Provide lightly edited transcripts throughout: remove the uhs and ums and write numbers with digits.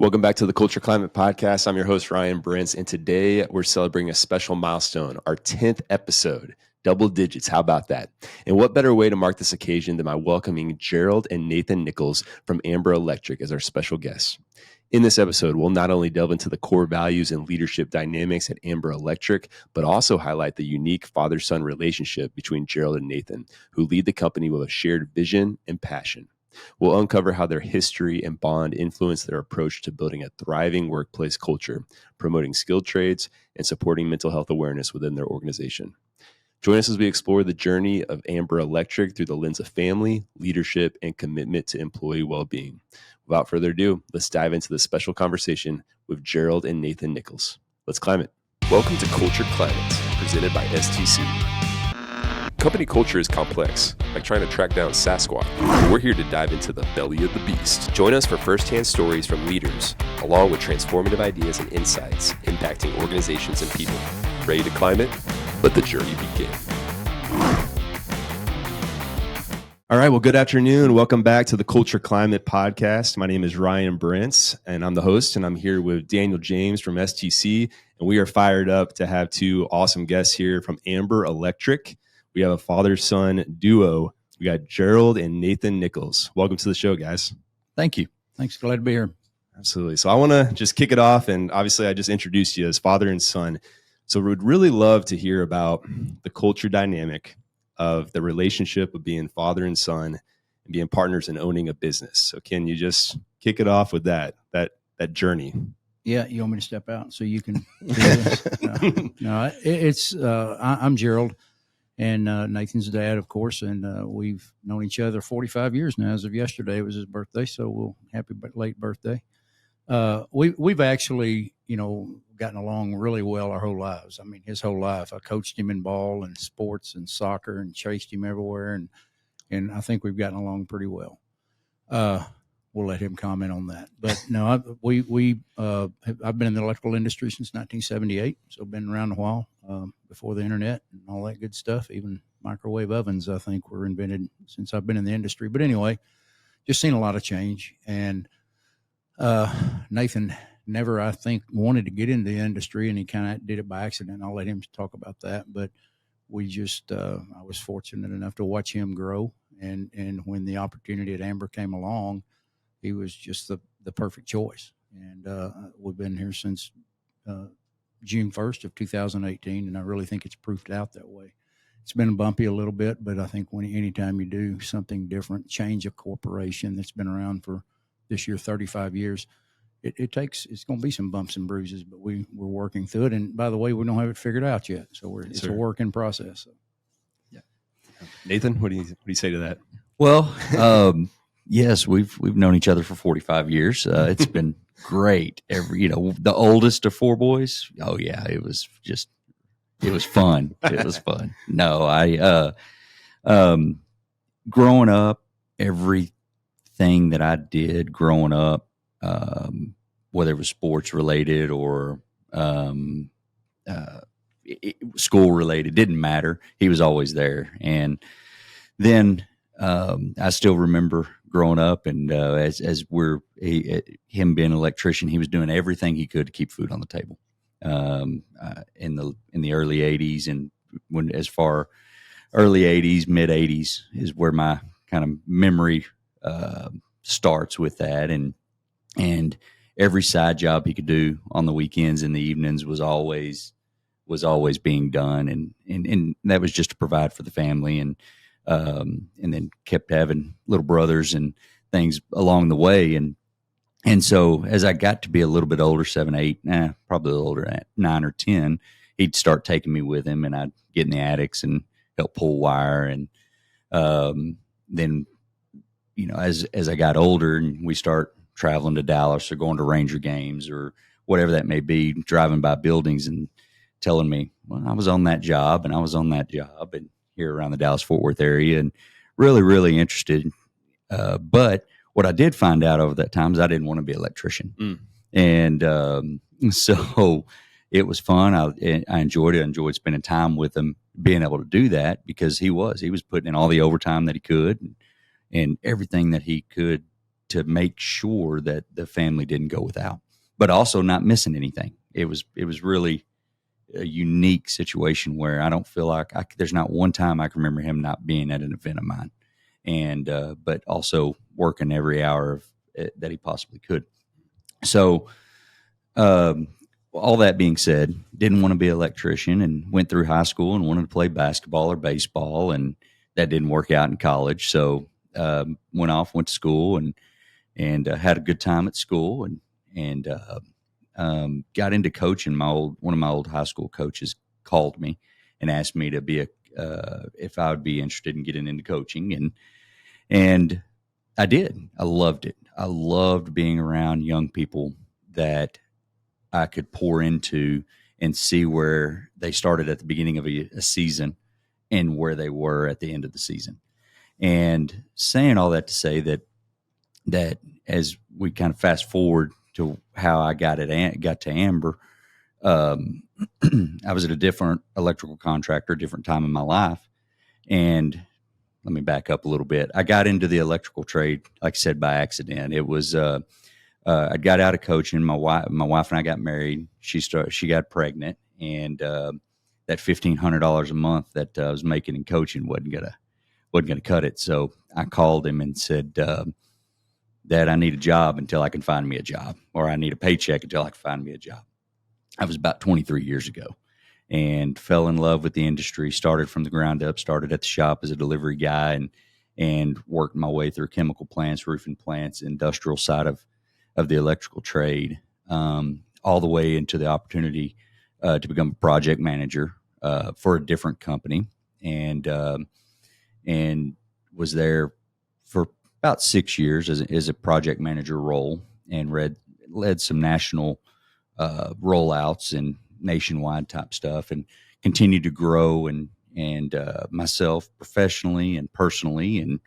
Welcome back to the Culture Climate Podcast. I'm your host, Ryan Brents, and today we're celebrating a special milestone, our 10th episode, double digits. How about that? And what better way to mark this occasion than by welcoming Jerold and Nathan Nichols from Amber Electric as our special guests. In this episode, we'll not only delve into the core values and leadership dynamics at Amber Electric, but also highlight the unique father-son relationship between Jerold and Nathan, who lead the company with a shared vision and passion. We'll uncover how their history and bond influence their approach to building a thriving workplace culture, promoting skilled trades, and supporting mental health awareness within their organization. Join us as we explore the journey of Amber Electric through the lens of family, leadership, and commitment to employee well-being. Without further ado, let's dive into this special conversation with Jerold and Nathan Nichols. Let's climb it. Welcome to Culture Climate, presented by STC. Company culture is complex, like trying to track down Sasquatch. We're here to dive into the belly of the beast. Join us for firsthand stories from leaders, along with transformative ideas and insights impacting organizations and people. Ready to climb it? Let the journey begin. All right, well, good afternoon. Welcome back to the Culture Climate Podcast. My name is Ryan Brents, and I'm the host, and I'm here with Daniel James from STC, and we are fired up to have two awesome guests here from Amber Electric. We have a father-son duo. We got Jerold and Nathan Nichols. Welcome to the show, guys. Thank you. Thanks. Glad to be here. Absolutely. So I want to just kick it off. And obviously, I just introduced you as father and son. So we would really love to hear about the culture dynamic of the relationship of being father and son and being partners and owning a business. So can you just kick it off with that journey? Yeah. You want me to step out so you can do this? I'm Jerold. And Nathan's dad, of course, and we've known each other 45 years now. As of yesterday, it was his birthday, so happy late birthday. We've actually, gotten along really well our whole lives. I mean, his whole life. I coached him in ball and sports and soccer and chased him everywhere, and I think we've gotten along pretty well. We'll let him comment on that. But no, I've been in the electrical industry since 1978, so I've been around a while. Before the internet and all that good stuff. Even microwave ovens, I think, were invented since I've been in the industry. But anyway, just seen a lot of change. And Nathan never, I think, wanted to get into the industry, and he kind of did it by accident. I'll let him talk about that. But we just, I was fortunate enough to watch him grow. And when the opportunity at Amber came along, he was just the perfect choice. And we've been here since June 1st of 2018, and I really think it's proofed out that way. It's been bumpy a little bit, but I think anytime you do something different, change a corporation that's been around for this year 35 years, it's going to be some bumps and bruises, but we're working through it. And by the way, we don't have it figured out yet, so it's a work in process. So. Yeah, Nathan, what do you say to that? Well, yes, we've known each other for 45 years. It's been great. The oldest of four boys. Oh yeah, it was fun. It was fun. No, growing up, everything that I did growing up, whether it was sports related or school related, didn't matter. He was always there. And then I still remember growing up, and him being an electrician, he was doing everything he could to keep food on the table. In the early 80s, and early 80s, mid 80s is where my kind of memory starts with that, and every side job he could do on the weekends and the evenings was always being done, and that was just to provide for the family, and then kept having little brothers and things along the way. And so as I got to be a little bit older, 7, 8, probably a little older, at 9 or 10, he'd start taking me with him, and I'd get in the attics and help pull wire. And then, as I got older and we start traveling to Dallas or going to Ranger games or whatever that may be, driving by buildings and telling me, well, I was on that job and I was on that job, and here around the Dallas-Fort Worth area, and really, really interested. But what I did find out over that time is I didn't want to be an electrician. And so it was fun. I enjoyed it. I enjoyed spending time with him, being able to do that, because he was putting in all the overtime that he could, and everything that he could to make sure that the family didn't go without, but also not missing anything. It was really a unique situation where I don't feel like there's not one time I can remember him not being at an event of mine, and but also working every hour of that he possibly could. So, all that being said, didn't want to be an electrician, and went through high school and wanted to play basketball or baseball, and that didn't work out in college. So went to school and had a good time at school, and got into coaching. One of my old high school coaches called me and asked me to be if I would be interested in getting into coaching, and I did. I loved it. I loved being around young people that I could pour into and see where they started at the beginning of a season and where they were at the end of the season. And saying all that to say that as we kind of fast forward to how I got to Amber, I was at a different electrical contractor, different time in my life. And let me back up a little bit. I got into the electrical trade, like I said, by accident. It was I got out of coaching. My wife and I got married. She got pregnant, and that $1,500 a month that I was making in coaching wasn't gonna cut it. So I called him and said, Dad, I need a job until I can find me a job, or I need a paycheck until I can find me a job. I was about 23 years ago, and fell in love with the industry. Started from the ground up. Started at the shop as a delivery guy, and worked my way through chemical plants, roofing plants, industrial side of the electrical trade, all the way into the opportunity to become a project manager for a different company, and was there for about 6 years as a project manager role, and led some national rollouts and nationwide type stuff, and continued to grow and myself professionally and personally, and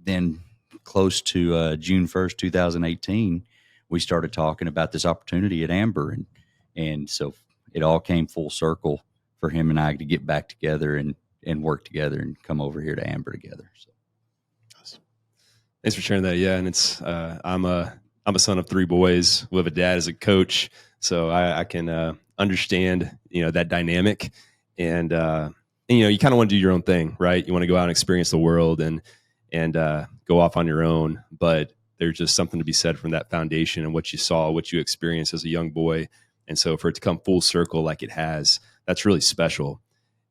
then close to June 1st, 2018, we started talking about this opportunity at Amber, and so it all came full circle for him and I to get back together and work together and come over here to Amber together. So, thanks for sharing that. Yeah, and it's I'm a son of 3 boys with a dad as a coach, so I can understand that dynamic, and you kind of want to do your own thing, right? You want to go out and experience the world and go off on your own, but there's just something to be said from that foundation and what you saw, what you experienced as a young boy. And so for it to come full circle like it has, that's really special.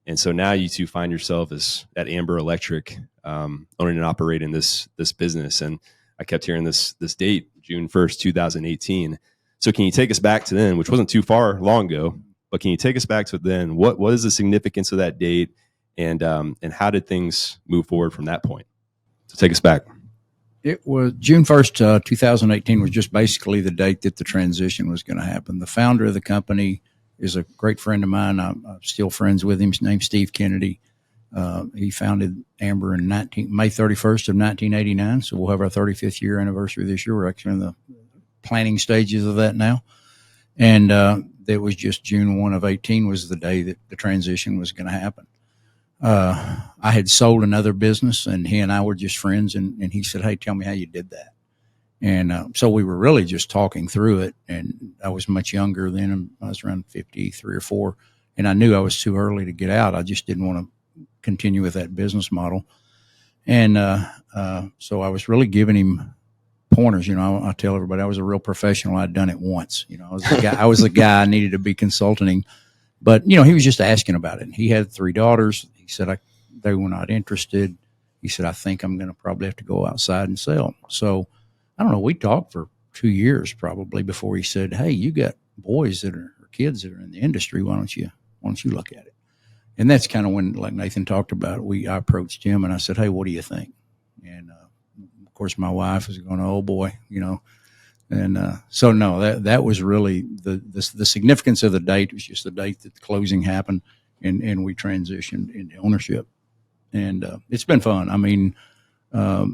And so now you two find yourself at Amber Electric, owning and operating this business. And I kept hearing this date, June 1st, 2018. So can you take us back to then, which wasn't too long ago, but can you take us back to then? What is the significance of that date, and how did things move forward from that point? So take us back. It was June 1st, 2018 was just basically the date that the transition was going to happen. The founder of the company is a great friend of mine. I'm still friends with him. His name's Steve Kennedy. He founded Amber in May 31st of 1989. So we'll have our 35th year anniversary this year. We're actually in the planning stages of that now. And it was just June 1 of 18 was the day that the transition was going to happen. I had sold another business, and he and I were just friends, and he said, "Hey, tell me how you did that." And so we were really just talking through it, and I was much younger then. I was around 53 or 4, and I knew I was too early to get out. I just didn't want to continue with that business model. And so I was really giving him pointers. I tell everybody I was a real professional. I'd done it once. I was the guy I needed to be consulting him. But, he was just asking about it. He had 3 daughters. He said they were not interested. He said, "I think I'm going to probably have to go outside and sell." So, I don't know, we talked for 2 years probably before he said, "Hey, you got boys or kids that are in the industry. Why don't you look at it?" And that's kind of when, like Nathan talked about it, I approached him and I said, "Hey, what do you think?" And, of course, my wife was going, "Oh, boy," And so no, that was really the significance of the date. Was just the date that the closing happened, and we transitioned into ownership, and it's been fun. I mean,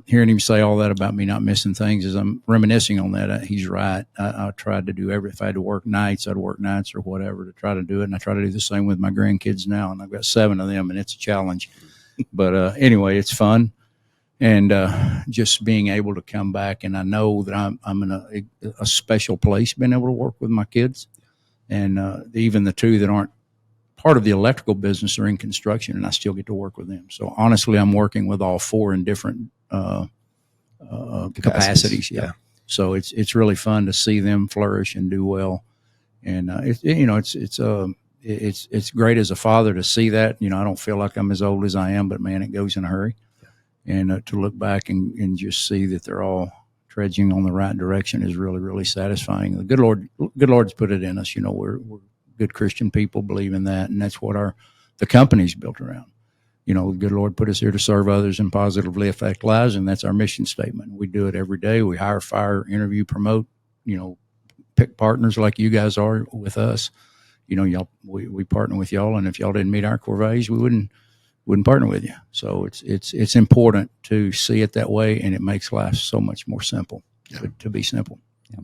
hearing him say all that about me not missing things, as I'm reminiscing on that, he's right. I tried to do if I had to work nights, I'd work nights or whatever to try to do it, and I try to do the same with my grandkids now, and I've got 7 of them, and it's a challenge. But anyway, it's fun. And just being able to come back, and I know that I'm in a special place being able to work with my kids. And even the two that aren't part of the electrical business are in construction, and I still get to work with them. So honestly, I'm working with all four in different capacities. Yeah. So it's really fun to see them flourish and do well. And it's great as a father to see that. I don't feel like I'm as old as I am, but man, it goes in a hurry. And to look back and just see that they're all trudging on the right direction is really, really satisfying. The good Lord's put it in us. We're good Christian people, believe in that, and that's what the company's built around. The good Lord put us here to serve others and positively affect lives, and that's our mission statement. We do it every day. We hire, fire, interview, promote. Pick partners like you guys are with us. Y'all, we partner with y'all, and if y'all didn't meet our core values, we wouldn't partner with you. So it's important to see it that way, and it makes life so much more simple to be simple. Yeah.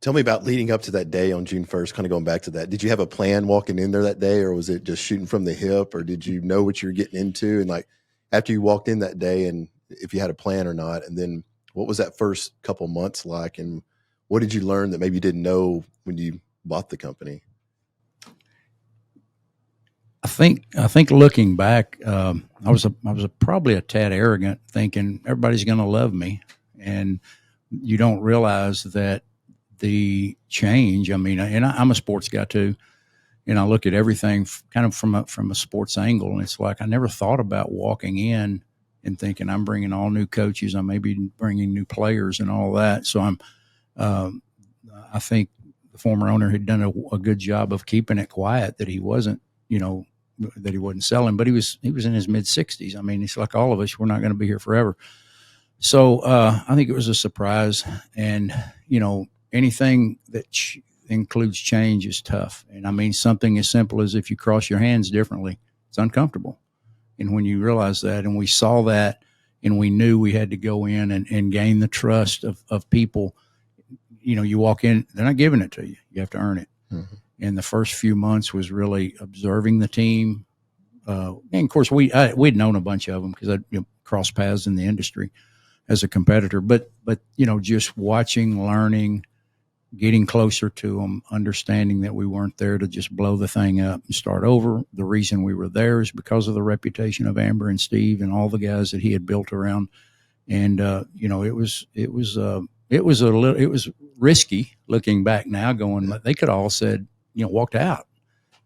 Tell me about leading up to that day on June 1st, kind of going back to that. Did you have a plan walking in there that day, or was it just shooting from the hip, or did you know what you were getting into? And like after you walked in that day, and if you had a plan or not, and then what was that first couple months like, and what did you learn that maybe you didn't know when you bought the company? I think looking back, I was probably a tad arrogant, thinking everybody's going to love me, and you don't realize that the change. I mean, and I'm a sports guy too, and I look at everything kind of from a sports angle, and it's like I never thought about walking in and thinking I'm bringing all new coaches, I may be bringing new players and all that. So I think the former owner had done a good job of keeping it quiet, that he wasn't, that he wasn't selling, but he was in his mid 60s. I mean, it's like all of us, we're not going to be here forever. So I think it was a surprise, and anything that includes change is tough. And I mean, something as simple as if you cross your hands differently, it's uncomfortable. And when you realize that, and we saw that, and we knew we had to go in and gain the trust of people, you walk in, they're not giving it to you. You have to earn it. Mm-hmm. And the first few months was really observing the team. And of course, we'd known a bunch of them because I'd crossed paths in the industry as a competitor. But just watching, learning, getting closer to them, understanding that we weren't there to just blow the thing up and start over. The reason we were there is because of the reputation of Amber and Steve and all the guys that he had built around. And it was risky looking back now, going, they could all said, walked out.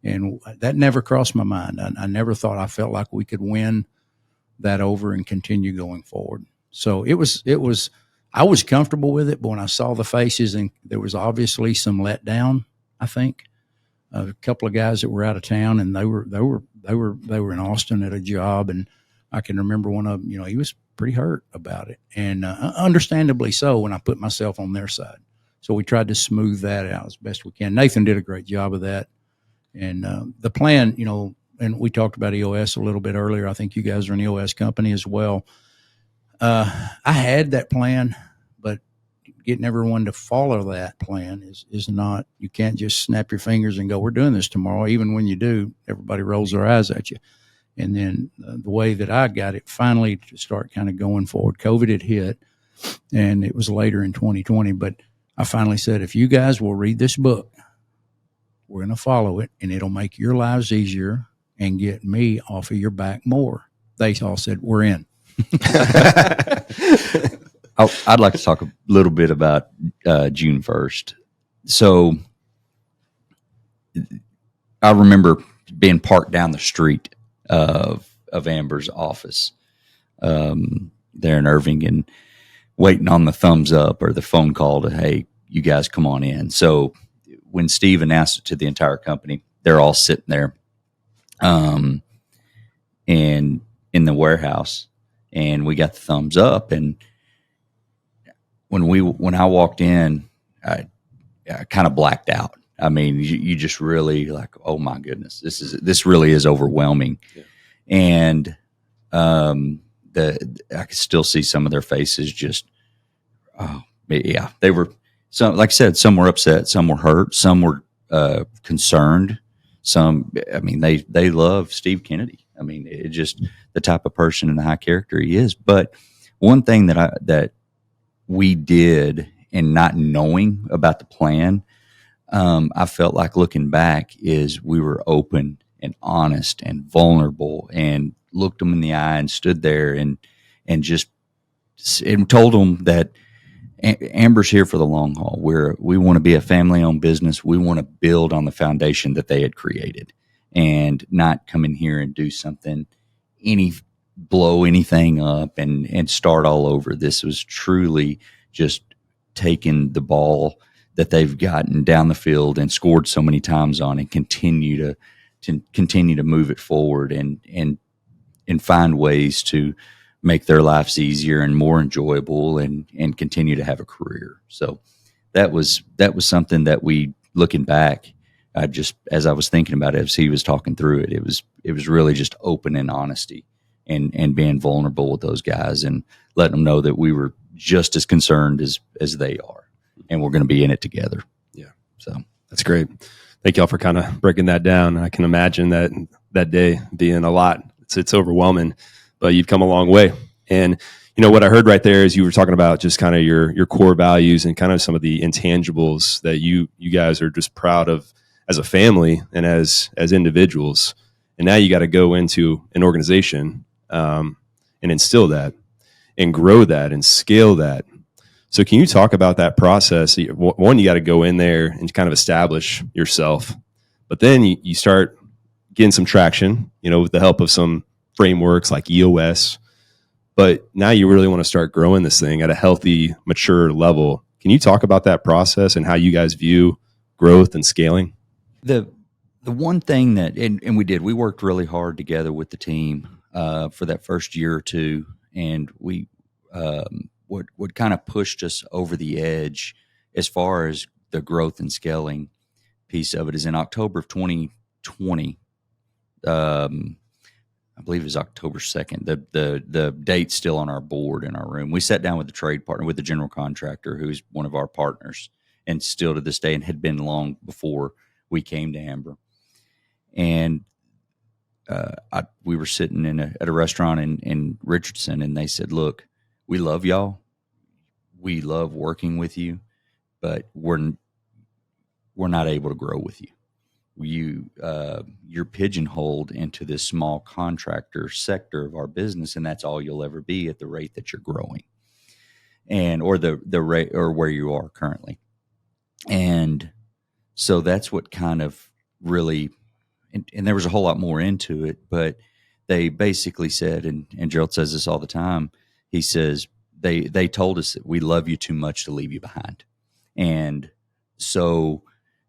And that never crossed my mind. I never thought, I felt like we could win that over and continue going forward. So it was, I was comfortable with it, but when I saw the faces, and there was obviously some letdown, I think, a couple of guys that were out of town, and they were in Austin at a job. And I can remember one of them, he was pretty hurt about it, and understandably so when I put myself on their side. So we tried to smooth that out as best we can. Nathan did a great job of that. And the plan, and we talked about EOS a little bit earlier. I think you guys are an EOS company as well. I had that plan, but getting everyone to follow that plan is not, you can't just snap your fingers and go, we're doing this tomorrow. Even when you do, everybody rolls their eyes at you. And then the way that I got it finally to start kind of going forward, COVID had hit, and it was later in 2020, but I finally said, if you guys will read this book, we're going to follow it, and it'll make your lives easier and get me off of your back more. They all said, we're in. I'd like to talk a little bit about June 1st. So I remember being parked down the street of Amber's office there in Irving, and waiting on the thumbs up or the phone call to, hey, you guys come on in. So when Steve announced it to the entire company, they're all sitting there and in the warehouse, and we got the thumbs up. And when I walked in, I kind of blacked out. I mean, you just really like, oh my goodness, this really is overwhelming. Yeah. And I could still see some of their faces just, oh yeah, they were, some, like I said, some were upset, some were hurt, some were concerned. Some, I mean, they love Steve Kennedy. I mean, it just the type of person and the high character he is. But one thing that we did, and not knowing about the plan, I felt like looking back is we were open and honest and vulnerable and looked them in the eye and stood there and just and told them that Amber's here for the long haul. We want to be a family-owned business. We want to build on the foundation that they had created, and not come in here and do something, blow anything up and start all over. This was truly just taking the ball that they've gotten down the field and scored so many times on, and continue to move it forward and find ways to make their lives easier and more enjoyable, and continue to have a career. So that was something that we, looking back, as I was thinking about it, as he was talking through it, it was really just open and honesty and being vulnerable with those guys and letting them know that we were just as concerned as they are, and we're going to be in it together. Yeah. So that's great. Thank y'all for kind of breaking that down. I can imagine that day being a lot. It's overwhelming, but you've come a long way. And what I heard right there is you were talking about just kind of your core values and kind of some of the intangibles that you guys are just proud of as a family and as individuals. And now you got to go into an organization and instill that and grow that and scale that. So can you talk about that process? One, you got to go in there and kind of establish yourself, but then you start getting some traction, with the help of some frameworks like EOS. But now you really want to start growing this thing at a healthy, mature level. Can you talk about that process and how you guys view growth and scaling? The one thing that, and we worked really hard together with the team for that first year or two, and we what kind of pushed us over the edge as far as the growth and scaling piece of it is in October of 2020. I believe it was October 2nd. The date's still on our board in our room. We sat down with the trade partner, with the general contractor, who's one of our partners, and still to this day, and had been long before we came to Amber. And we were sitting at a restaurant in Richardson, and they said, "Look, we love y'all. We love working with you, but we're not able to grow with you. You're pigeonholed into this small contractor sector of our business, and that's all you'll ever be at the rate that you're growing, or the rate or where you are currently." And so that's what kind of really, and there was a whole lot more into it, but they basically said, and Jerold says this all the time, he says, they told us that we love you too much to leave you behind. And so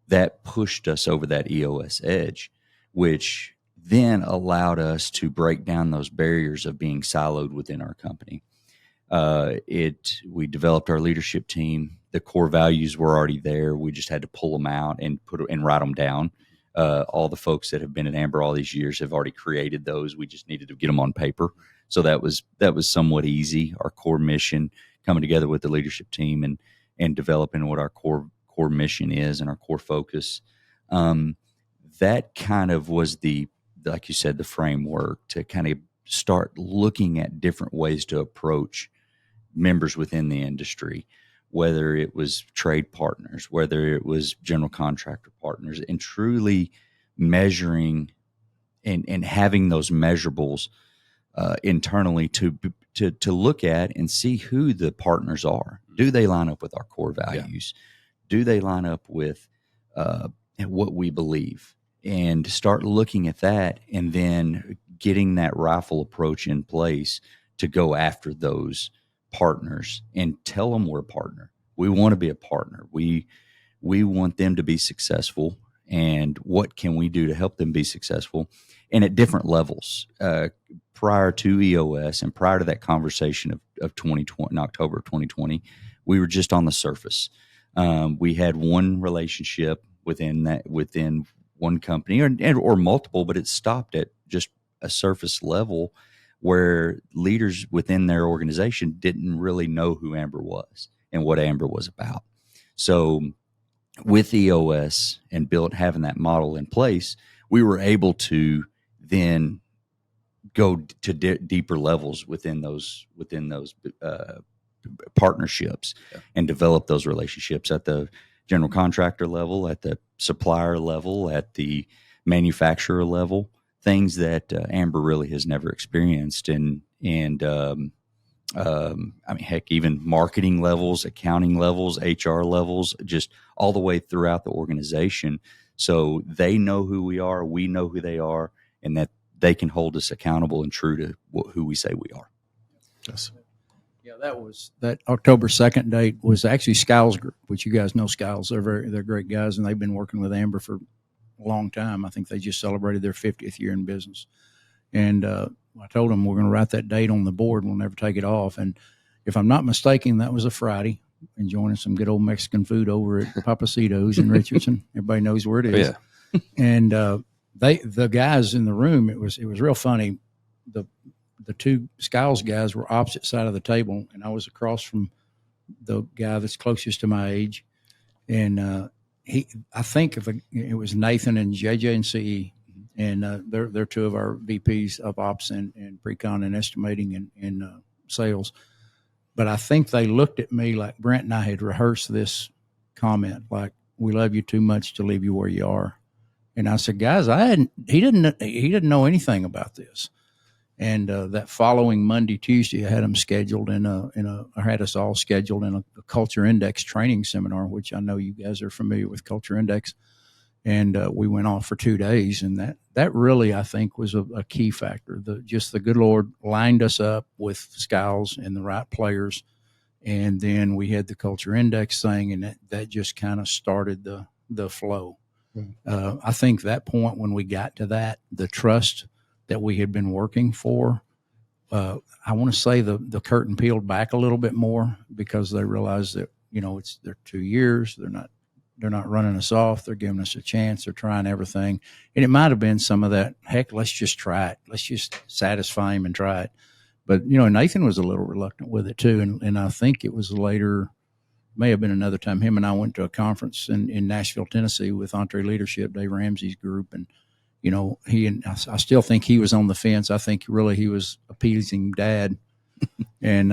that pushed us over that EOS edge, which then allowed us to break down those barriers of being siloed within our company. We developed our leadership team. The core values were already there. We just had to pull them out and write them down. All the folks that have been at Amber all these years have already created those. We just needed to get them on paper. So that was somewhat easy. Our core mission, coming together with the leadership team and developing what our core mission is and our core focus. That kind of was like you said, the framework to kind of start looking at different ways to approach members within the industry, whether it was trade partners, whether it was general contractor partners, and truly measuring and having those measurables internally to look at and see who the partners are. Do they line up with our core values? Yeah. Do they line up with what we believe? And start looking at that, and then getting that rifle approach in place to go after those partners and tell them we're a partner. We want to be a partner. We want them to be successful, and what can we do to help them be successful? And at different levels. Prior to EOS and prior to that conversation of 2020, in October of 2020, we were just on the surface. We had one relationship within one company or multiple, but it stopped at just a surface level where leaders within their organization didn't really know who Amber was and what Amber was about. So with EOS and having that model in place, we were able to then go to deeper levels within those partnerships and develop those relationships at the general contractor level, at the supplier level, at the manufacturer level, things that Amber really has never experienced. And I mean, heck, even marketing levels, accounting levels, HR levels, just all the way throughout the organization. So they know who we are, we know who they are, and that they can hold us accountable and true to who we say we are. Yes. Yeah, that October 2nd date was actually Skiles Group, which you guys know Skiles. They're great guys, and they've been working with Amber for a long time. I think they just celebrated their 50th year in business. And I told them we're going to write that date on the board. We'll never take it off. And if I'm not mistaken, that was a Friday, enjoying some good old Mexican food over at Papacito's in Richardson. Everybody knows where it is. Oh, yeah. And the guys in the room, it was real funny. The two Skiles guys were opposite side of the table, and I was across from the guy that's closest to my age. And I think it was Nathan and JJ and CE, and they're two of our VPs of ops and pre-con and estimating and sales. But I think they looked at me like Brent and I had rehearsed this comment, like, "We love you too much to leave you where you are." And I said, "Guys, he didn't know anything about this." And that following Monday, Tuesday, I had them scheduled I had us all scheduled in a Culture Index training seminar, which I know you guys are familiar with Culture Index. And we went off for 2 days, and that really, I think, was a key factor. The good Lord lined us up with Skiles and the right players, and then we had the Culture Index thing, and that just kind of started the flow. Mm-hmm. I think that point when we got to that, the trust that we had been working for, I want to say the curtain peeled back a little bit more, because they realized that they're 2 years, they're not running us off. They're giving us a chance. They're trying everything. And it might have been some of that, heck, let's just try it. Let's just satisfy him and try it. But, Nathan was a little reluctant with it too. And I think it was later, may have been another time, him and I went to a conference in Nashville, Tennessee with Entre Leadership, Dave Ramsey's group. And, I still think he was on the fence. I think really he was appeasing Dad. And,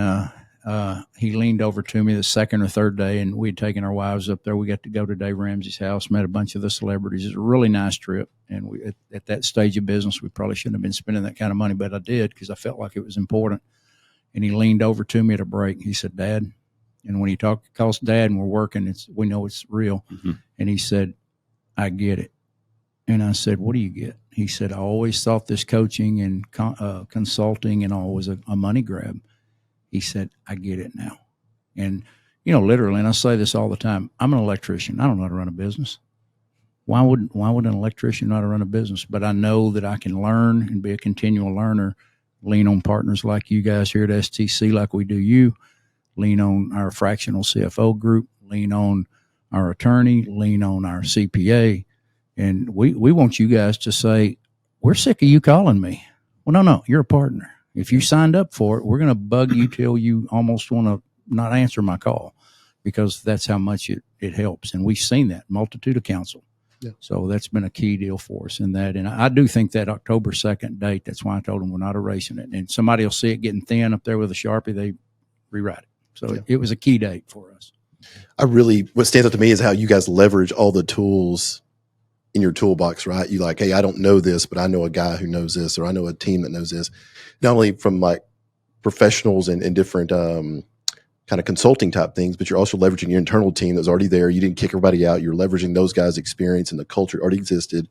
he leaned over to me the second or third day, and we'd taken our wives up there. We got to go to Dave Ramsey's house, met a bunch of the celebrities. It was a really nice trip. And we, at that stage of business, we probably shouldn't have been spending that kind of money, but I did because I felt like it was important. And he leaned over to me at a break. He said, "Dad," and when he calls Dad and we're working, we know it's real. Mm-hmm. And he said, "I get it." And I said, "What do you get?" He said, "I always thought this coaching and consulting and all was a money grab." He said, "I get it now." And, literally, and I say this all the time, I'm an electrician. I don't know how to run a business. Why would an electrician know how to run a business? But I know that I can learn and be a continual learner, lean on partners like you guys here at STC, like we do you, lean on our fractional CFO group, lean on our attorney, lean on our CPA. And we want you guys to say, "We're sick of you calling me." Well, no, you're a partner. If you signed up for it, we're going to bug you till you almost want to not answer my call, because that's how much it helps. And we've seen that multitude of counsel. Yeah. So that's been a key deal for us in that. And I do think that October 2nd date, that's why I told them we're not erasing it. And somebody will see it getting thin up there with a Sharpie, they rewrite it. So it was a key date for us. What stands out to me is how you guys leverage all the tools in your toolbox, right? You like, "Hey, I don't know this, but I know a guy who knows this, or I know a team that knows this." Not only from like professionals and different kind of consulting type things, but you're also leveraging your internal team that was already there. You didn't kick everybody out. You're leveraging those guys' experience, and the culture already existed.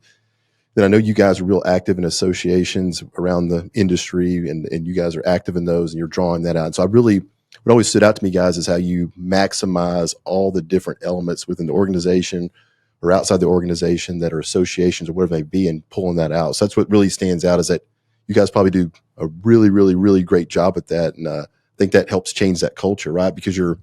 Then I know you guys are real active in associations around the industry, and you guys are active in those, and you're drawing that out. So what always stood out to me, guys, is how you maximize all the different elements within the organization or outside the organization that are associations or whatever they be, and pulling that out. So that's what really stands out, is that you guys probably do a really, really, really great job at that. And I think that helps change that culture, right? Because your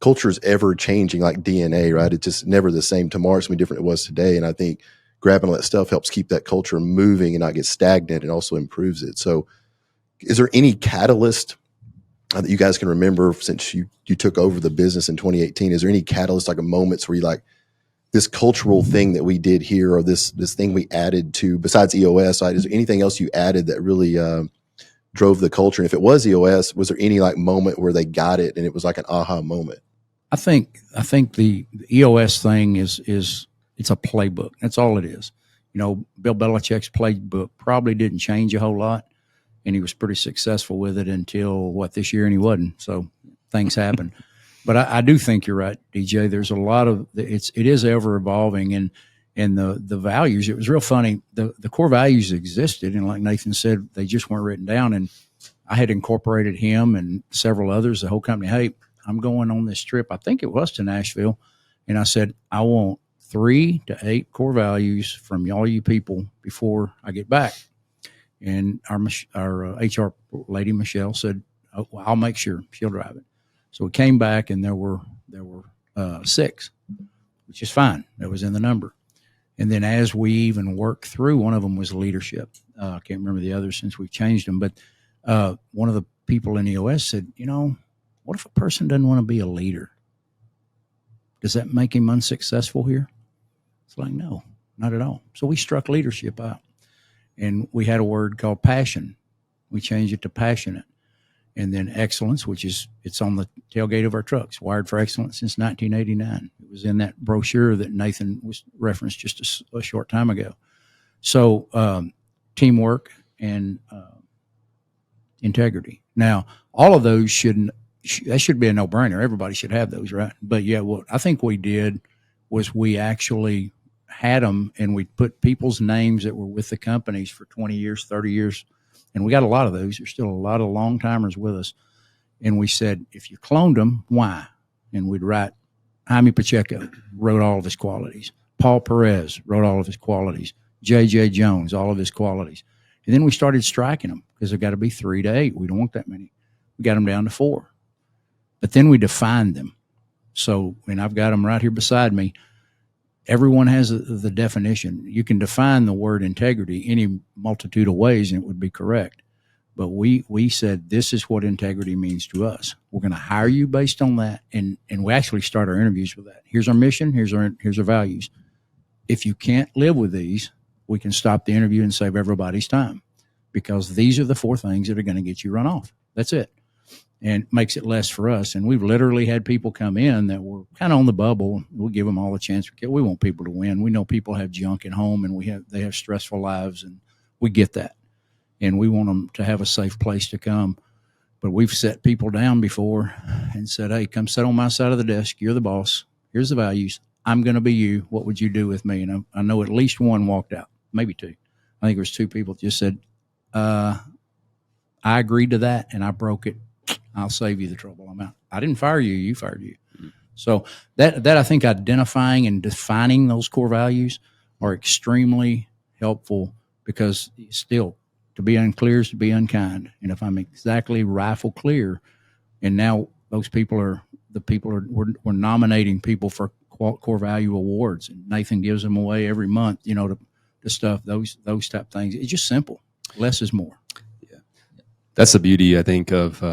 culture is ever changing like DNA, right? It's just never the same. Tomorrow it's going to be different than it was today. And I think grabbing all that stuff helps keep that culture moving and not get stagnant, and also improves it. So is there any catalyst that you guys can remember since you took over the business in 2018? Is there any catalyst, like a moments where you like, this cultural thing that we did here, or this thing we added to, besides EOS, is there anything else you added that really drove the culture? And if it was EOS, was there any like moment where they got it and it was like an aha moment? I think the EOS thing is it's a playbook. That's all it is. You know, Bill Belichick's playbook probably didn't change a whole lot, and he was pretty successful with it until this year, and he wasn't. So things happen. But I do think you're right, DJ. There's a lot of it is ever evolving, and the values. It was real funny. The core values existed, and like Nathan said, they just weren't written down. And I had incorporated him and several others, the whole company. Hey, I'm going on this trip. I think it was to Nashville, and I said I want 3 to 8 core values from all you people before I get back. And our HR lady Michelle said, "Oh, well, I'll make sure she'll drive it." So we came back, and there were 6, which is fine. That was in the number. And then as we even worked through, one of them was leadership. I can't remember the others since we've changed them, but one of the people in EOS said, "You know, what if a person doesn't want to be a leader? Does that make him unsuccessful here?" It's like, no, not at all. So we struck leadership out, and we had a word called passion. We changed it to passionate. And then excellence, which it's on the tailgate of our trucks, wired for excellence since 1989. It was in that brochure that Nathan was referenced just a short time ago. So teamwork and integrity. Now, all of those that should be a no-brainer. Everybody should have those, right? But yeah, what I think we did was we actually had them, and we put people's names that were with the companies for 20 years, 30 years. And we got a lot of those. There's still a lot of long timers with us. And we said, if you cloned them, why? And we'd write, Jaime Pacheco wrote all of his qualities. Paul Perez wrote all of his qualities. J.J. Jones, all of his qualities. And then we started striking them because they've got to be 3 to 8. We don't want that many. We got them down to 4. But then we defined them. So, and I've got them right here beside me. Everyone has the definition. You can define the word integrity any multitude of ways, and it would be correct. But we said, this is what integrity means to us. We're going to hire you based on that, and we actually start our interviews with that. Here's our mission. Here's our values. If you can't live with these, we can stop the interview and save everybody's time, because these are the 4 things that are going to get you run off. That's it. And makes it less for us. And we've literally had people come in that were kind of on the bubble. We'll give them all a chance. We want people to win. We know people have junk at home, and they have stressful lives, and we get that. And we want them to have a safe place to come. But we've set people down before and said, hey, come sit on my side of the desk. You're the boss. Here's the values. I'm going to be you. What would you do with me? And I know at least one walked out, maybe 2. I think it was 2 people that just said, I agreed to that, and I broke it. I'll save you the trouble. I'm out. I didn't fire you. You fired you. Mm-hmm. So that I think identifying and defining those core values are extremely helpful, because still, to be unclear is to be unkind. And if I'm exactly rifle clear, and now those people we're nominating people for core value awards, and Nathan gives them away every month, to stuff, those type things. It's just simple. Less is more. Yeah. That's the beauty, I think, of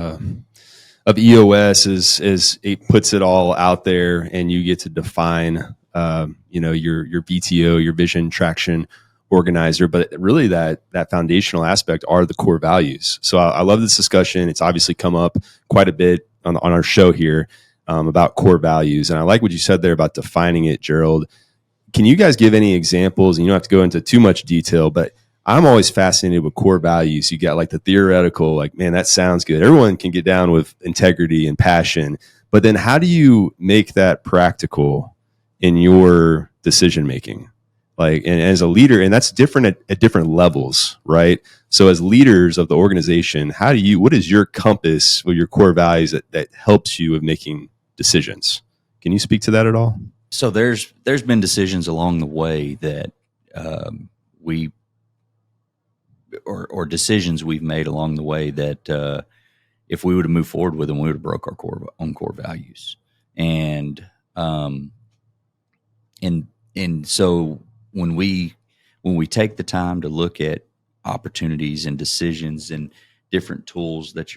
EOS is it puts it all out there, and you get to define, your VTO, your vision traction organizer. But really that foundational aspect are the core values. So I love this discussion. It's obviously come up quite a bit on our show here about core values. And I like what you said there about defining it, Jerold. Can you guys give any examples? And you don't have to go into too much detail, but I'm always fascinated with core values. You got like the theoretical, like, man, that sounds good. Everyone can get down with integrity and passion, but then how do you make that practical in your decision making? Like, and as a leader, and that's different at different levels, right? So as leaders of the organization, what is your compass with your core values that helps you with making decisions? Can you speak to that at all? So there's been decisions along the way that or decisions we've made along the way that if we would have moved forward with them, we would have broke our own core values. And so when we take the time to look at opportunities and decisions and different tools that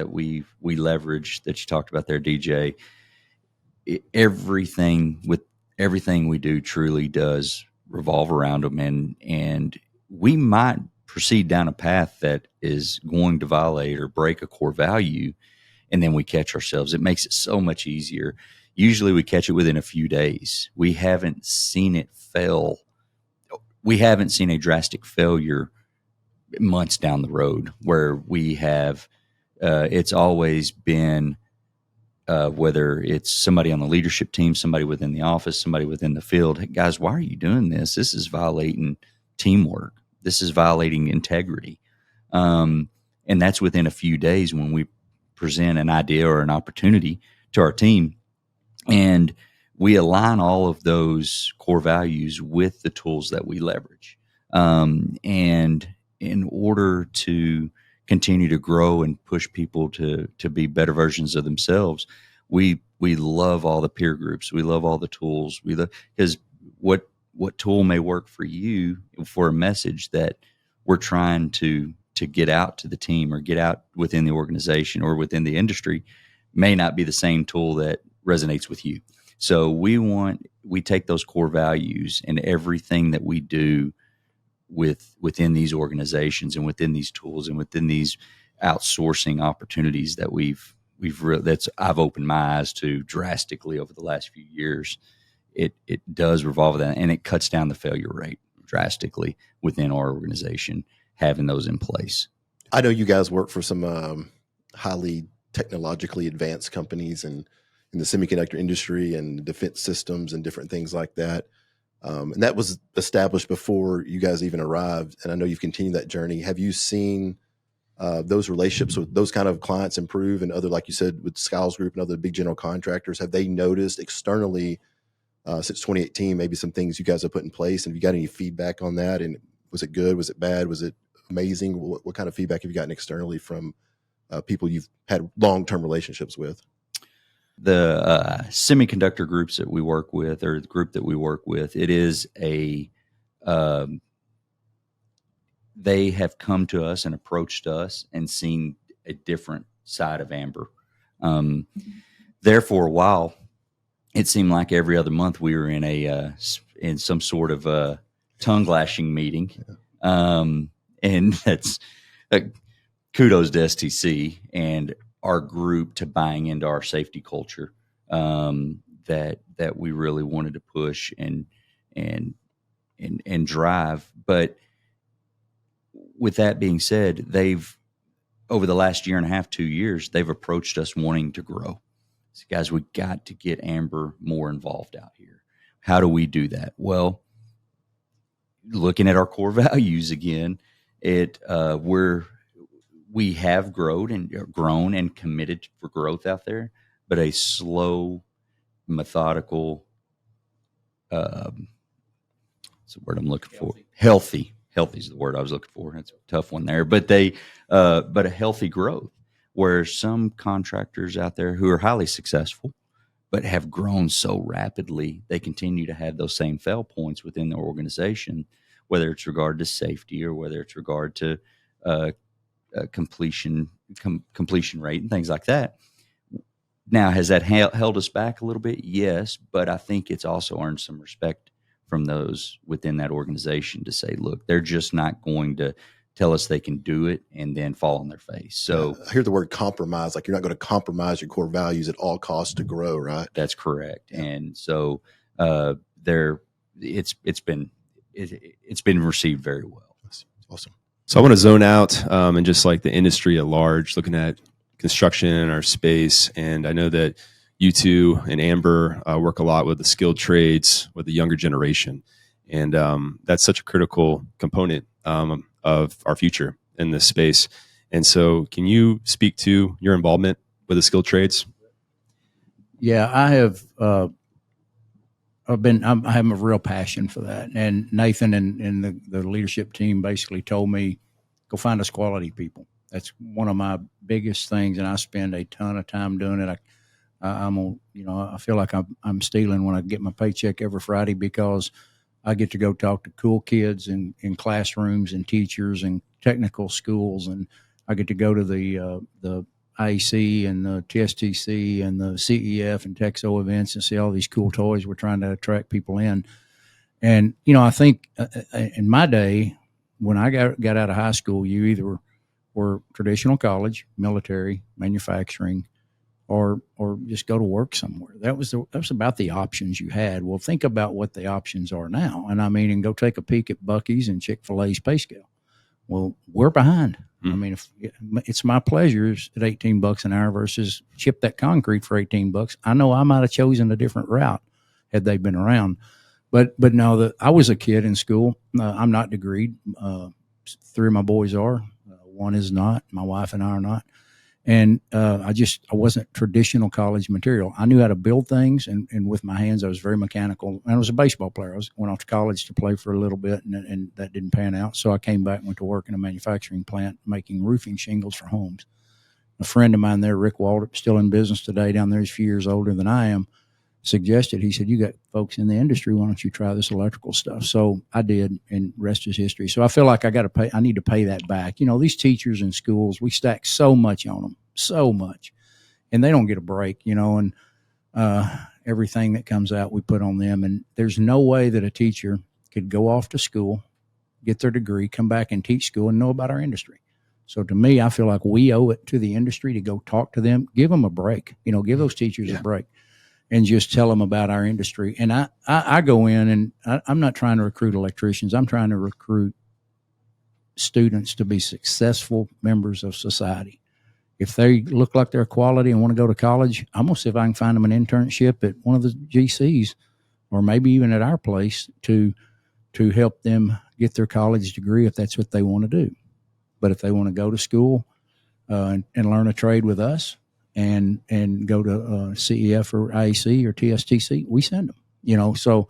we leverage, that you talked about there, DJ, everything with everything we do truly does revolve around them, and we might proceed down a path that is going to violate or break a core value, and then we catch ourselves. It makes it so much easier. Usually we catch it within a few days. We haven't seen it fail. We haven't seen a drastic failure months down the road where we have, it's always been, whether it's somebody on the leadership team, somebody within the office, somebody within the field. Hey, guys, why are you doing this? This is violating teamwork. This is violating integrity. And that's within a few days when we present an idea or an opportunity to our team. And we align all of those core values with the tools that we leverage. And in order to continue to grow and push people to be better versions of themselves, we love all the peer groups. We love all the tools. We love, because what tool may work for you for a message that we're trying to get out to the team or get out within the organization or within the industry may not be the same tool that resonates with you. So we take those core values and everything that we do within these organizations and within these tools and within these outsourcing opportunities that I've opened my eyes to drastically over the last few years. It does revolve that, and it cuts down the failure rate drastically within our organization, having those in place. I know you guys work for some highly technologically advanced companies and in the semiconductor industry and defense systems and different things like that. And that was established before you guys even arrived. And I know you've continued that journey. Have you seen those relationships with those kind of clients improve, and other, like you said, with Skiles Group and other big general contractors? Have they noticed externally since 2018, maybe some things you guys have put in place? And have you got any feedback on that? And was it good? Was it bad? Was it amazing? What kind of feedback have you gotten externally from people you've had long-term relationships with? The semiconductor groups that we work with, or the group that we work with, it is they have come to us and approached us and seen a different side of Amber. There for a while, it seemed like every other month we were in some sort of tongue lashing meeting, and that's kudos to STC and our group to buying into our safety culture that we really wanted to push and drive. But with that being said, they've, over the last year and a half, 2 years, they've approached us wanting to grow. So, guys, we got to get Amber more involved out here. How do we do that? Well, looking at our core values again, we have grown and committed for growth out there, but a slow, methodical, what's the word I'm looking for? Healthy is the word I was looking for. That's a tough one there, but but a healthy growth, where some contractors out there who are highly successful, but have grown so rapidly, they continue to have those same fail points within their organization, whether it's regard to safety or whether it's regard to completion rate and things like that. Now, has that held us back a little bit? Yes, but I think it's also earned some respect from those within that organization to say, look, they're just not going to tell us they can do it and then fall on their face. So I hear the word compromise, like you're not going to compromise your core values at all costs to grow, right? That's correct. Yeah. And so it's been received very well. That's awesome. So I want to zone out and just like the industry at large, looking at construction in our space. And I know that you two and Amber work a lot with the skilled trades, with the younger generation. And that's such a critical component of our future in this space. And so can you speak to your involvement with the skilled trades? Yeah, I have. I have a real passion for that. And Nathan and the leadership team basically told me, go find us quality people. That's one of my biggest things, and I spend a ton of time doing it. I feel like I'm stealing when I get my paycheck every Friday, because I get to go talk to cool kids in classrooms and teachers and technical schools, and I get to go to IEC and the TSTC and the CEF and Texo events and see all these cool toys. We're trying to attract people in. And, I think in my day, when I got out of high school, you either were traditional college, military, manufacturing, or just go to work somewhere. That was about the options you had. Well, think about what the options are now. And and go take a peek at Buc-ee's and Chick-fil-A's pay scale. Well, we're behind. If it's my pleasure at $18 an hour versus chip that concrete for $18. I know I might have chosen a different route had they been around. But no, I was a kid in school. I'm not degreed. 3 of my boys are. One is not. My wife and I are not. And I wasn't traditional college material. I knew how to build things, and with my hands, I was very mechanical. And I was a baseball player. Went off to college to play for a little bit, and that didn't pan out. So I came back and went to work in a manufacturing plant making roofing shingles for homes. A friend of mine there, Rick Waldrop, still in business today down there, he's a few years older than I am, suggested, he said, you got folks in the industry, why don't you try this electrical stuff? So I did, and rest is history. So I feel like I need to pay that back. These teachers in schools, we stack so much on them, so much, and they don't get a break, and everything that comes out, we put on them. And there's no way that a teacher could go off to school, get their degree, come back and teach school and know about our industry. So to me, I feel like we owe it to the industry to go talk to them, give them a break, give those teachers a break. And just tell them about our industry. And I go in, and I'm not trying to recruit electricians. I'm trying to recruit students to be successful members of society. If they look like they're quality and want to go to college, I'm going to see if I can find them an internship at one of the GCs, or maybe even at our place to help them get their college degree if that's what they want to do. But if they want to go to school and learn a trade with us, and go to CEF or IEC or TSTC, we send them, so,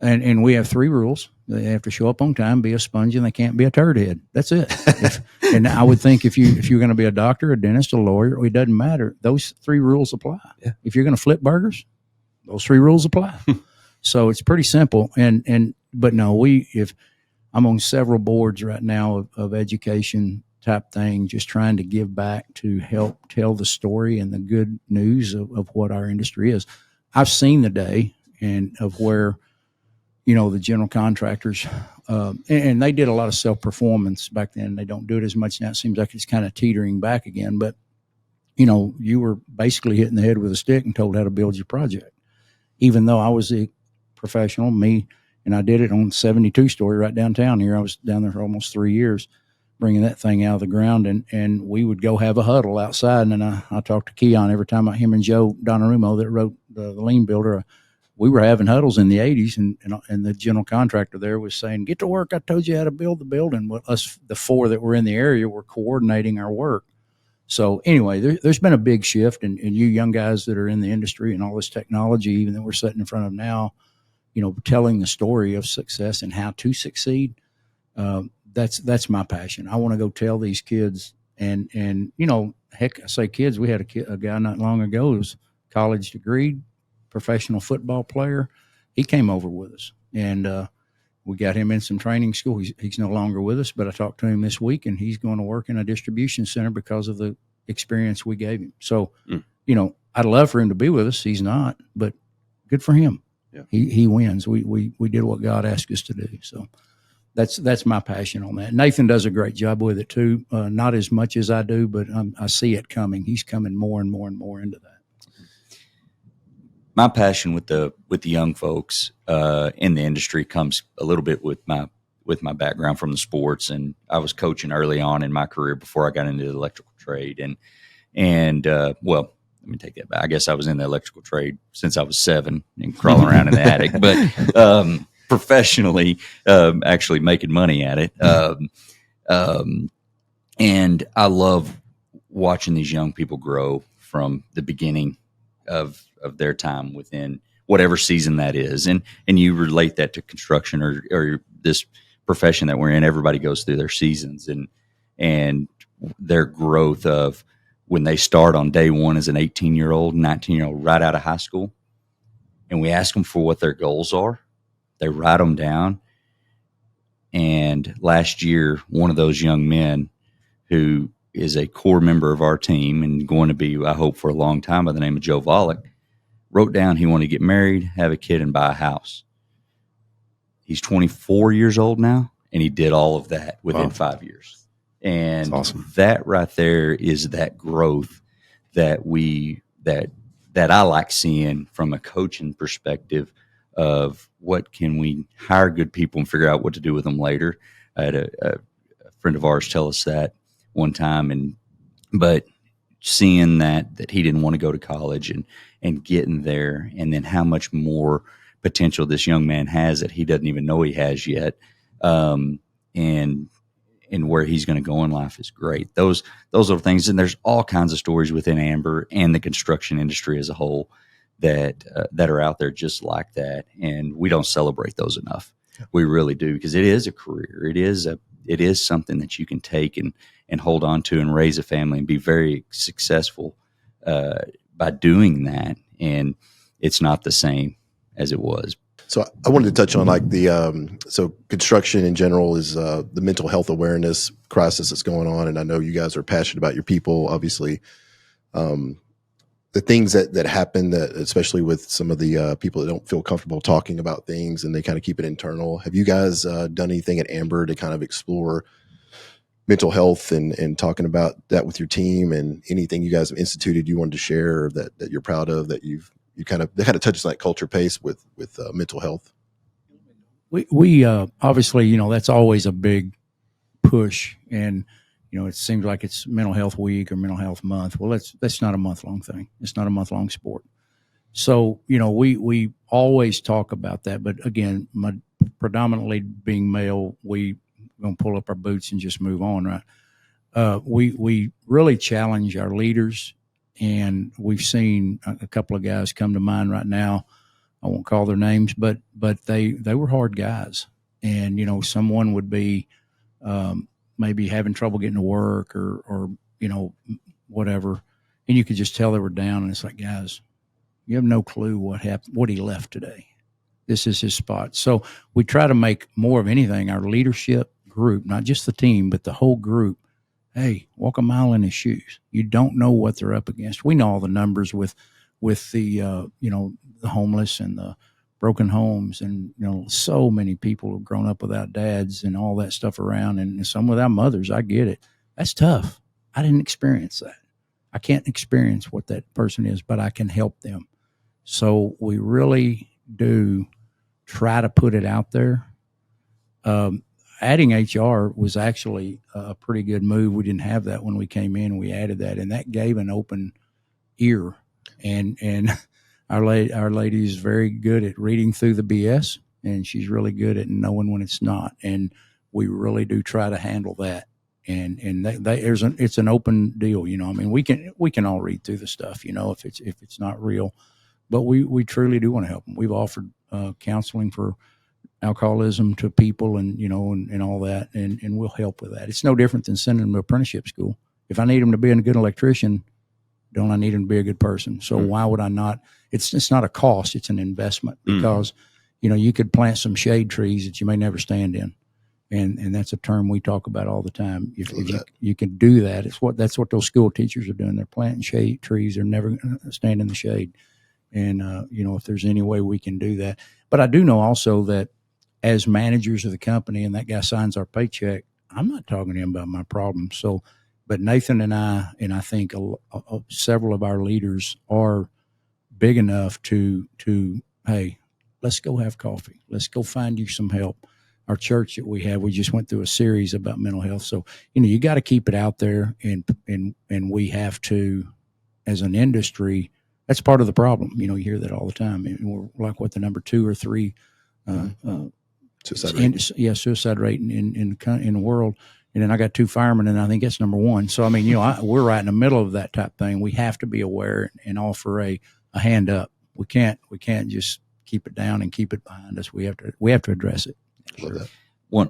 and we have 3 rules. They have to show up on time, be a sponge, and they can't be a turd head. That's it. And I would think if you're going to be a doctor, a dentist, a lawyer, it doesn't matter. Those 3 rules apply. Yeah. If you're going to flip burgers, those 3 rules apply. So it's pretty simple. But no, if I'm on several boards right now of education type thing, just trying to give back to help tell the story and the good news of what our industry is. I've seen the day and of where, the general contractors, and they did a lot of self-performance back then. They don't do it as much now. It seems like it's kind of teetering back again. But, you were basically hitting the head with a stick and told how to build your project. Even though I was a professional, and I did it on 72 story right downtown here. I was down there for almost 3 years, bringing that thing out of the ground, and we would go have a huddle outside. And I talked to Keon every time. Him and Joe Donnarummo that wrote the Lean Builder, we were having huddles in the 80s, and the general contractor there was saying, get to work, I told you how to build the building. Well, us, the 4 that were in the area, were coordinating our work. So anyway, there's been a big shift, and you young guys that are in the industry and all this technology, even that we're sitting in front of now, telling the story of success and how to succeed, that's my passion. I want to go tell these kids, and heck, I say kids. We had a guy not long ago who was college degree, professional football player. He came over with us, and we got him in some training school. He's no longer with us, but I talked to him this week, and he's going to work in a distribution center because of the experience we gave him. So, I'd love for him to be with us. He's not, but good for him. Yeah. He wins. We did what God asked us to do. So that's my passion on that. Nathan does a great job with it too. Not as much as I do, but I see it coming. He's coming more and more and more into that. My passion with the young folks in the industry comes a little bit with my background from the sports, and I was coaching early on in my career before I got into the electrical trade, and well, let me take that back. I guess I was in the electrical trade since I was 7 and crawling around in the attic, but professionally, actually making money at it, and I love watching these young people grow from the beginning of their time within whatever season that is. And you relate that to construction or this profession that we're in. Everybody goes through their seasons and their growth of when they start on day one as an 18-year-old, 19-year-old right out of high school. And we ask them for what their goals are. They write them down. And last year, one of those young men who is a core member of our team and going to be, I hope, for a long time, by the name of Joe Volek, wrote down he wanted to get married, have a kid, and buy a house. He's 24 years old now, and he did all of that within 5 years. And That's awesome. That right there is that growth that that I like seeing from a coaching perspective of what can we hire good people and figure out what to do with them later. I had a friend of ours tell us that one time, but seeing that he didn't want to go to college and getting there, and then how much more potential this young man has that he doesn't even know he has yet, and where he's going to go in life is great. Those are things, and there's all kinds of stories within Amber and the construction industry as a whole that are out there just like that, and we don't celebrate those enough. We really do, because it is a career. It is something that you can take and hold on to and raise a family and be very successful by doing that. And it's not the same as it was. So I wanted to touch on like so construction in general is the mental health awareness crisis that's going on. And I know you guys are passionate about your people, obviously. The things that happen, that especially with some of the people that don't feel comfortable talking about things and they kind of keep it internal. Have you guys done anything at Amber to kind of explore mental health and talking about that with your team, and anything you guys have instituted you wanted to share that you're proud of, that that kind of touches on that culture pace with mental health? We obviously, that's always a big push, and it seems like it's mental health week or mental health month. Well, that's not a month-long thing. It's not a month-long sport. So, we always talk about that. But again, predominantly being male, we going to pull up our boots and just move on, right? We really challenge our leaders, and we've seen a couple of guys come to mind right now. I won't call their names, but they were hard guys, and someone would be maybe having trouble getting to work or whatever, and you could just tell they were down. And it's like, guys, you have no clue what happened, what he left today. This is his spot. So we try to make more of anything our leadership group, not just the team, but the whole group. Hey, walk a mile in his shoes. You don't know what they're up against. We know all the numbers with the the homeless and the broken homes, and so many people have grown up without dads and all that stuff around, and some without mothers. I get it. That's tough. I didn't experience that. I can't experience what that person is, but I can help them. So we really do try to put it out there. Adding HR was actually a pretty good move. We didn't have that when we came in. We added that, and that gave an open ear. And our lady is very good at reading through the BS, and she's really good at knowing when it's not. And we really do try to handle that. And it's an open deal. I mean, we can all read through the stuff. If it's not real, but we truly do want to help them. We've offered counseling for alcoholism to people, and and all that, and we'll help with that. It's no different than sending them to apprenticeship school. If I need them to be a good electrician, don't I need them to be a good person? So why would I not? It's not a cost; it's an investment, because you could plant some shade trees that you may never stand in, and that's a term we talk about all the time. If you can do that, that's what those school teachers are doing. They're planting shade trees. They're never going to stand in the shade, and if there's any way we can do that. But I do know also that, as managers of the company, and that guy signs our paycheck, I'm not talking to him about my problems. So, but Nathan and I think several of our leaders are big enough to, hey, let's go have coffee. Let's go find you some help. Our church that we just went through a series about mental health. So, you got to keep it out there, and we have to, as an industry, that's part of the problem. You hear that all the time. And we're like, the number 2 or 3, suicide rate. Suicide rate in the world. And then I got 2 firemen, and I think that's number 1. So I mean, we're right in the middle of that type thing. We have to be aware and offer a hand up. We can't just keep it down and keep it behind us. We have to address it. Love that.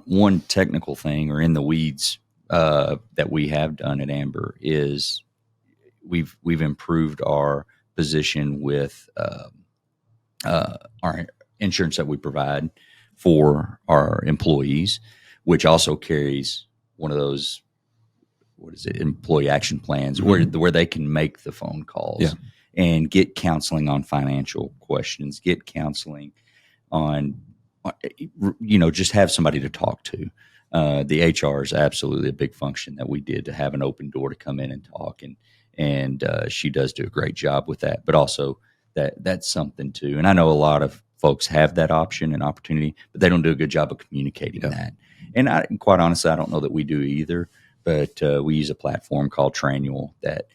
One technical thing, or in the weeds, that we have done at Amber is we've improved our position with our insurance that we provide for our employees, which also carries one of those employee action plans, where they can make the phone calls and get counseling on financial questions, get counseling on, just have somebody to talk to. The HR is absolutely a big function that we did, to have an open door to come in and talk, and she does do a great job with that. But also that's something too. And I know a lot of folks have that option and opportunity, but they don't do a good job of communicating that. And quite honestly, I don't know that we do either. But we use a platform called Tranual that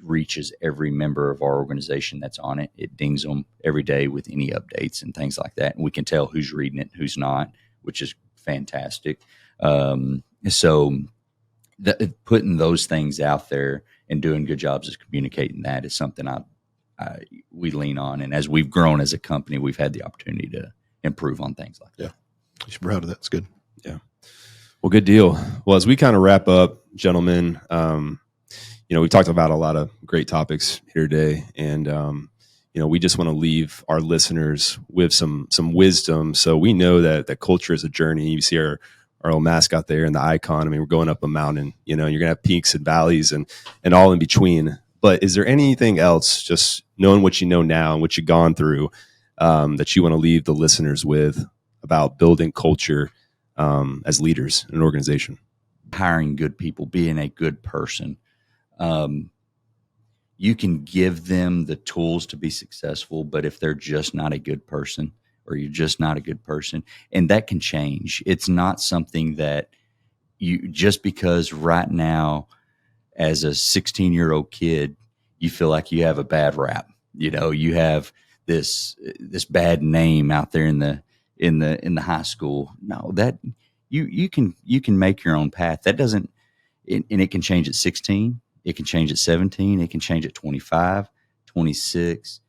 reaches every member of our organization that's on it. It dings them every day with any updates and things like that. And we can tell who's reading it and who's not, which is fantastic. So putting those things out there and doing good jobs of communicating that is something we lean on. And as we've grown as a company, we've had the opportunity to improve on things like that. Yeah. You should be proud of that. It's good. Yeah. Well, good deal. Well, as we kind of wrap up, gentlemen, we talked about a lot of great topics here today, and we just want to leave our listeners with some wisdom. So we know that culture is a journey. You see our little mascot there and the icon. I mean, we're going up a mountain. You're gonna have peaks and valleys and all in between. But is there anything else, just knowing what you know now and what you've gone through, that you want to leave the listeners with about building culture as leaders in an organization? Hiring good people, being a good person. You can give them the tools to be successful, but if they're just not a good person, or you're just not a good person, and that can change. It's not something that just because right now as a 16-year-old kid, you feel like you have a bad rap. You have this bad name out there in the high school. No, that you can make your own path. That doesn't, and it can change at 16. It can change at 17. It can change at 25, 26.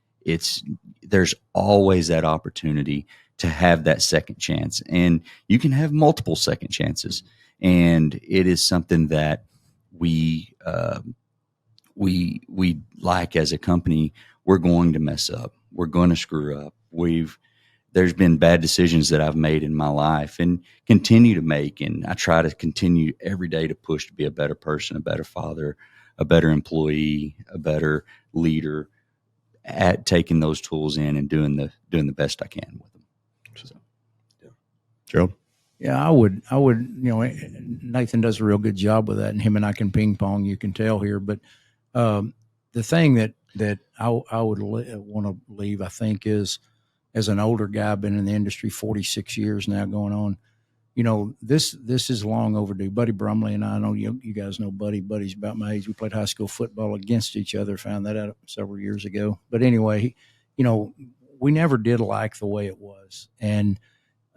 There's always that opportunity to have that second chance, and you can have multiple second chances. And it is something that we like as a company. We're going to mess up. We're going to screw up. There's been bad decisions that I've made in my life and continue to make. And I try to continue every day to push to be a better person, a better father, a better employee, a better leader, at taking those tools in and doing the best I can with them. So, Jerold? Yeah, I would, Nathan does a real good job with that, and him and I can ping pong, you can tell here. But the thing that I would want to leave, I think, is, as an older guy, been in the industry 46 years now going on, this is long overdue. Buddy Brumley and I know you guys know Buddy. Buddy's about my age. We played high school football against each other, found that out several years ago. But anyway, we never did like the way it was. And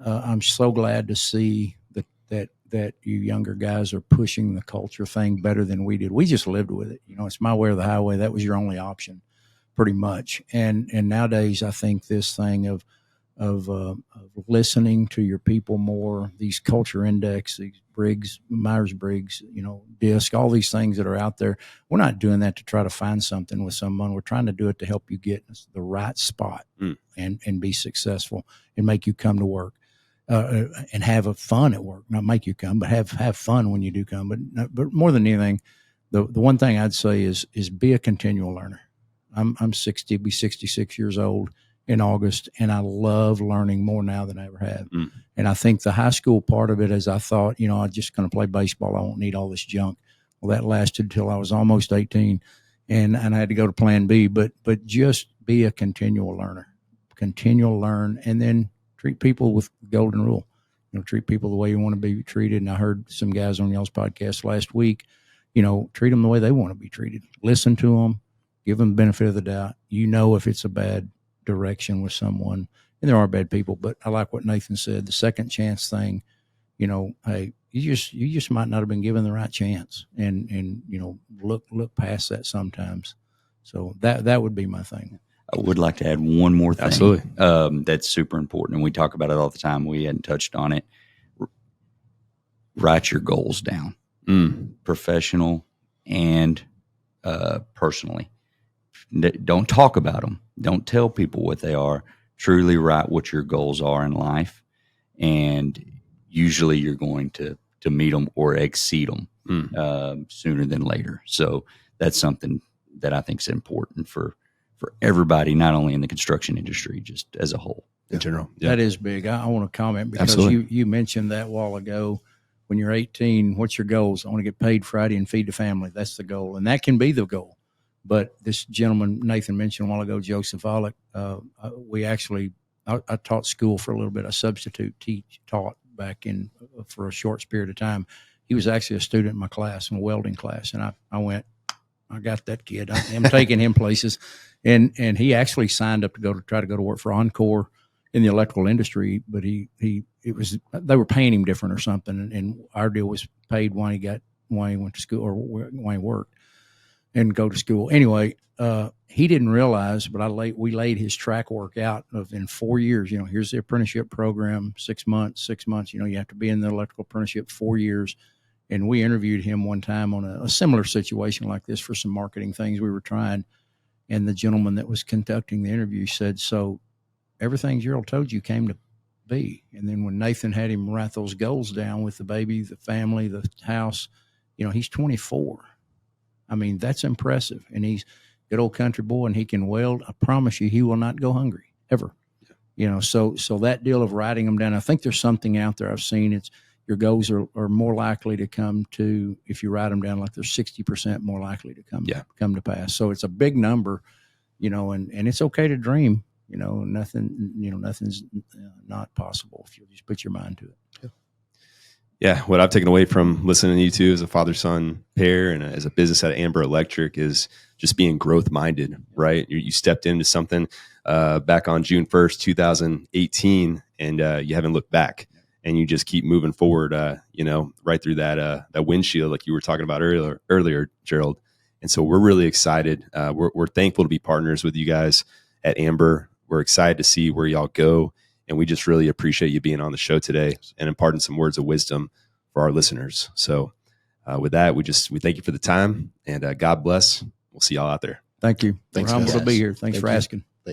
I'm so glad to see that you younger guys are pushing the culture thing better than we did. We just lived with it. It's my way or the highway. That was your only option, pretty much. And nowadays, I think this thing of listening to your people more, these culture index, these Briggs, Myers-Briggs, DISC, all these things that are out there. We're not doing that to try to find something with someone. We're trying to do it to help you get the right spot and be successful and make you come to work. And have fun at work, not make you come, but have fun when you do come. But more than anything, the one thing I'd say is be a continual learner. I'm 60, be 66 years old in August, and I love learning more now than I ever have. And I think the high school part of it is I thought, I'm just going to play baseball. I won't need all this junk. Well, that lasted till I was almost 18, and I had to go to plan B. But just be a continual learner, learn, and then treat people with the golden rule. Treat people the way you want to be treated. And I heard some guys on y'all's podcast last week, treat them the way they want to be treated. Listen to them, give them the benefit of the doubt. If it's a bad direction with someone, and there are bad people, but I like what Nathan said, the second chance thing. Hey, you just might not have been given the right chance, and look past that sometimes. So that would be my thing. I would like to add one more thing. Absolutely. That's super important, and we talk about it all the time. We hadn't touched on it. Write your goals down, professional and personally. Don't talk about them. Don't tell people what they are. Truly write what your goals are in life, and usually you're going to meet them or exceed them. sooner than later. So that's something that I think is important for everybody, not only in the construction industry, just as a whole. In general. Yeah. That is big. I want to comment because Absolutely. you mentioned that a while ago. When you're 18, what's your goals? I want to get paid Friday and feed the family. That's the goal. And that can be the goal. But this gentleman, Nathan mentioned a while ago, Joseph Volek, I taught school for a little bit. I taught back in for a short period of time. He was actually a student in my class, in a welding class. And I went, I got that kid. I'm taking him places. And he actually signed up to try to go to work for Encore in the electrical industry, but they were paying him different or something. And our deal was paid when he went to school or when he worked and go to school. Anyway, he didn't realize, but we laid his track work out in 4 years. Here's the apprenticeship program, 6 months. You have to be in the electrical apprenticeship 4 years. And we interviewed him one time on a similar situation like this for some marketing things we were trying. And the gentleman that was conducting the interview said, so everything Jerold told you came to be. And then when Nathan had him write those goals down with the baby, the family, the house, he's 24. I mean, that's impressive. And he's a good old country boy and he can weld. I promise you, he will not go hungry ever. So that deal of writing them down, I think there's something out there I've seen. It's your goals are more likely to come to, if you write them down, like they're 60% more likely to come to pass. So it's a big number, and it's okay to dream. Nothing's not possible if you just put your mind to it. Yeah. What I've taken away from listening to you two as a father-son pair and as a business at Amber Electric is just being growth-minded, right? You stepped into something back on June 1st, 2018, and you haven't looked back. And you just keep moving forward, right through that windshield, like you were talking about earlier, Jerold. And so we're really excited. We're thankful to be partners with you guys at Amber. We're excited to see where y'all go. And we just really appreciate you being on the show today and imparting some words of wisdom for our listeners. So with that, we thank you for the time and God bless. We'll see y'all out there. Thank you. Thanks, We're humbled guys. to be here. Thanks for asking.